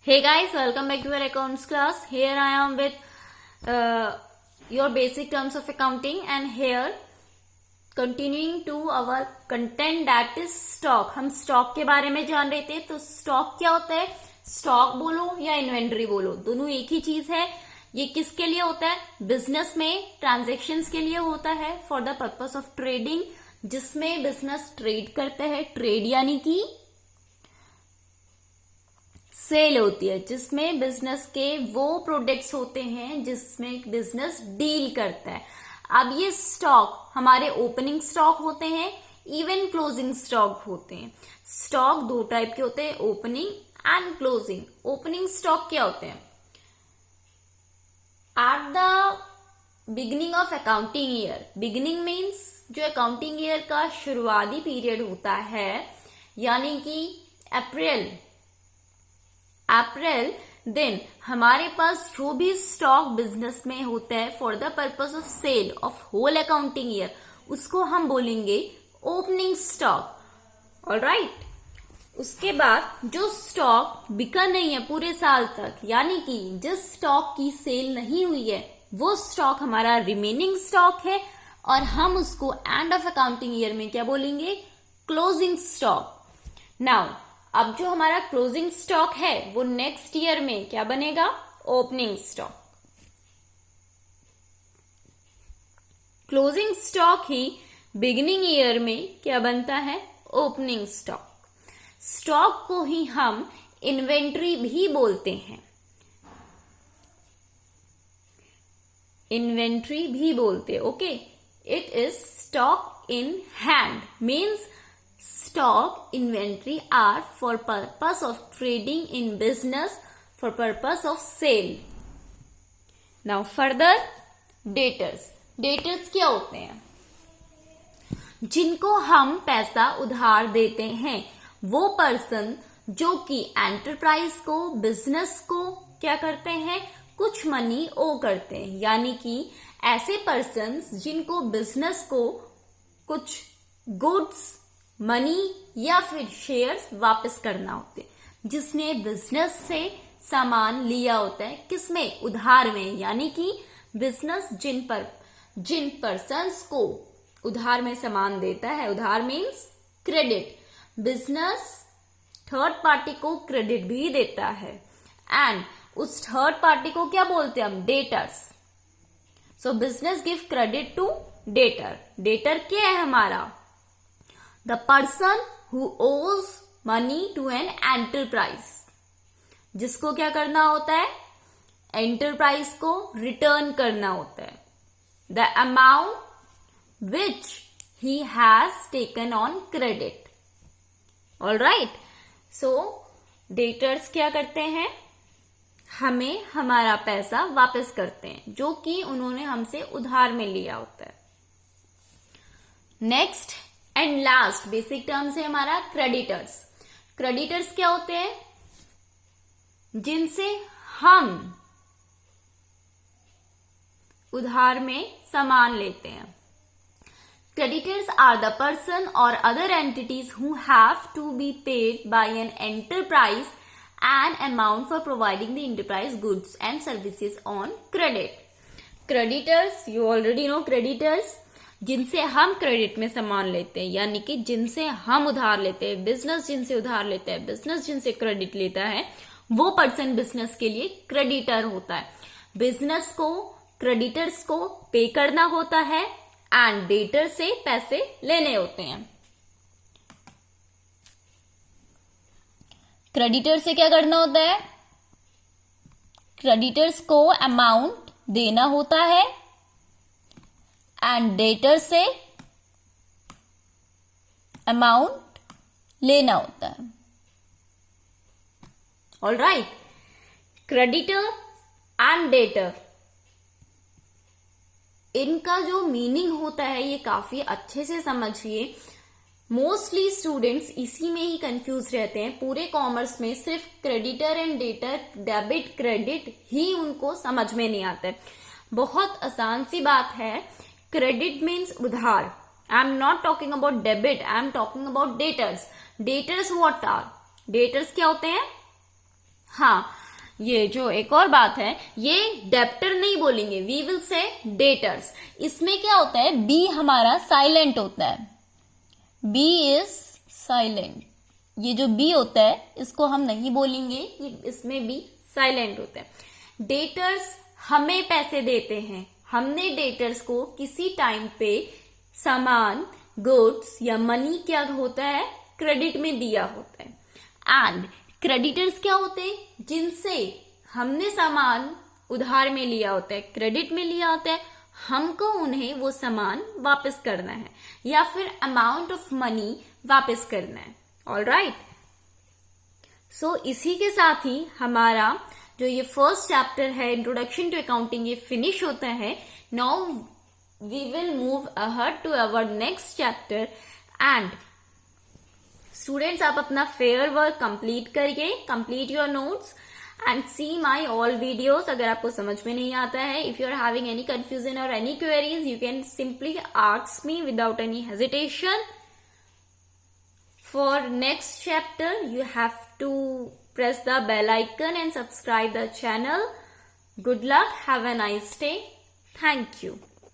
Hey guys, welcome back to our accounts class. Here I am with your basic terms of accounting, and here continuing to our content that is stock. हम stock के बारे में जान रहे थे. तो stock क्या होता है? Stock बोलो या inventory बोलो, दोनों एक ही चीज है. ये किसके लिए होता है? बिजनेस में ट्रांजेक्शन्स के लिए होता है, for the purpose of trading, जिसमें बिजनेस ट्रेड करता है. ट्रेड यानी कि सेल होती है, जिसमें बिजनेस के वो प्रोडक्ट्स होते हैं जिसमें बिजनेस डील करता है. अब ये स्टॉक हमारे ओपनिंग स्टॉक होते हैं, इवन क्लोजिंग स्टॉक होते हैं. स्टॉक दो टाइप के होते हैं, opening and closing. Opening stock क्या होते हैं? At the beginning of accounting year. Beginning means जो अकाउंटिंग ईयर का शुरुआती पीरियड होता है, यानी कि अप्रैल, देन हमारे पास जो भी स्टॉक बिजनेस में होता है for the purpose of sale of whole accounting year, उसको हम बोलेंगे ओपनिंग स्टॉक. ऑलराइट. उसके बाद जो स्टॉक बिका नहीं है पूरे साल तक, यानी कि जिस स्टॉक की सेल नहीं हुई है, वो स्टॉक हमारा रिमेनिंग स्टॉक है, और हम उसको एंड ऑफ अकाउंटिंग ईयर में क्या बोलेंगे? Closing stock. नाउ अब जो हमारा क्लोजिंग स्टॉक है वो नेक्स्ट ईयर में क्या बनेगा? Opening stock. क्लोजिंग स्टॉक ही बिगिनिंग ईयर में क्या बनता है? Opening stock. स्टॉक को ही हम इन्वेंट्री भी बोलते हैं. इन्वेंट्री भी बोलते. Okay. It is stock in hand. Means stock, inventory are for purpose of trading in business, for purpose of sale. Now further, debtors. Debtors क्या होते हैं? जिनको हम पैसा उधार देते हैं, वो पर्सन जो कि एंटरप्राइज को, बिजनेस को क्या करते हैं? कुछ मनी ओ करते हैं. यानी कि ऐसे पर्सन्स जिनको बिजनेस को कुछ गुड्स, मनी या फिर शेयर्स वापस करना होते हैं, जिसने बिजनेस से सामान लिया होता है. किसमें? उधार में. यानी कि बिजनेस जिन पर्सन्स को उधार में सामान देता है, उधार means credit. Business third party को क्रेडिट भी देता है, एंड उस थर्ड पार्टी को क्या बोलते हैं हम? Debtors. So business give credit to debtor. Debtor क्या है हमारा? The person who owes money to an enterprise. जिसको क्या करना होता है? एंटरप्राइज को रिटर्न करना होता है. The amount which he has taken on credit. Alright. So, debtors क्या करते हैं? हमें हमारा पैसा वापस करते हैं, जो कि उन्होंने हमसे उधार में लिया होता है. Next and last basic terms है हमारा क्रेडिटर्स. क्रेडिटर्स क्या होते हैं? जिनसे हम उधार में सामान लेते हैं. क्रेडिटर्स आर द पर्सन और other entities who have to be paid by an enterprise an amount for providing the enterprise goods and services on credit. Creditors, you already know creditors, जिनसे हम क्रेडिट में सामान लेते हैं, यानी कि जिनसे हम उधार लेते हैं. बिजनेस जिनसे उधार लेता है, बिजनेस जिनसे क्रेडिट लेता है, वो पर्सन बिजनेस के लिए क्रेडिटर होता है. बिजनेस को क्रेडिटर्स को पे करना होता है, एंड डेटर से पैसे लेने होते हैं. क्रेडिटर से क्या करना होता है? क्रेडिटर्स को अमाउंट देना होता है, एंड डेटर से अमाउंट लेना होता है. All right. Creditor and debtor, इनका जो मीनिंग होता है ये काफी अच्छे से समझिए. मोस्टली स्टूडेंट्स इसी में ही कंफ्यूज रहते हैं. पूरे कॉमर्स में सिर्फ creditor and debtor, debit credit ही उनको समझ में नहीं आता है. बहुत आसान सी बात है. क्रेडिट मीन्स उधार. I am not talking about debit, I am talking about debtors. Debtors what are? Debtors क्या होते हैं? हाँ, ये जो एक और बात है, ये डेप्टर नहीं बोलेंगे, वी विल से डेटर्स। इसमें क्या होता है, बी हमारा साइलेंट होता है, बी इज साइलेंट। ये जो बी होता है इसको हम नहीं बोलेंगे, इसमें बी साइलेंट होता है। डेटर्स हमें पैसे देते हैं, हमने डेटर्स को किसी टाइम पे सामान, गुड्स या मनी क्या होता है, क्रेडिट में दिया होता है। एंड क्रेडिटर्स क्या होते हैं, जिनसे हमने सामान उधार में लिया होता है, क्रेडिट में लिया होता है, हमको उन्हें वो सामान वापस करना है या फिर अमाउंट ऑफ मनी वापस करना है। ऑलराइट, सो इसी के साथ ही हमारा जो ये फर्स्ट चैप्टर है इंट्रोडक्शन टू अकाउंटिंग, ये फिनिश होता है। Now we will move ahead to our next chapter. And students, आप अपना फेयर वर्क कंप्लीट करिए, complete your notes and see my all videos. अगर आपको समझ में नहीं आता है, if you are having any confusion और any queries, you can simply ask me without any hesitation. For next chapter, you have to press the bell icon and subscribe the channel. Good luck. Have a nice day. Thank you.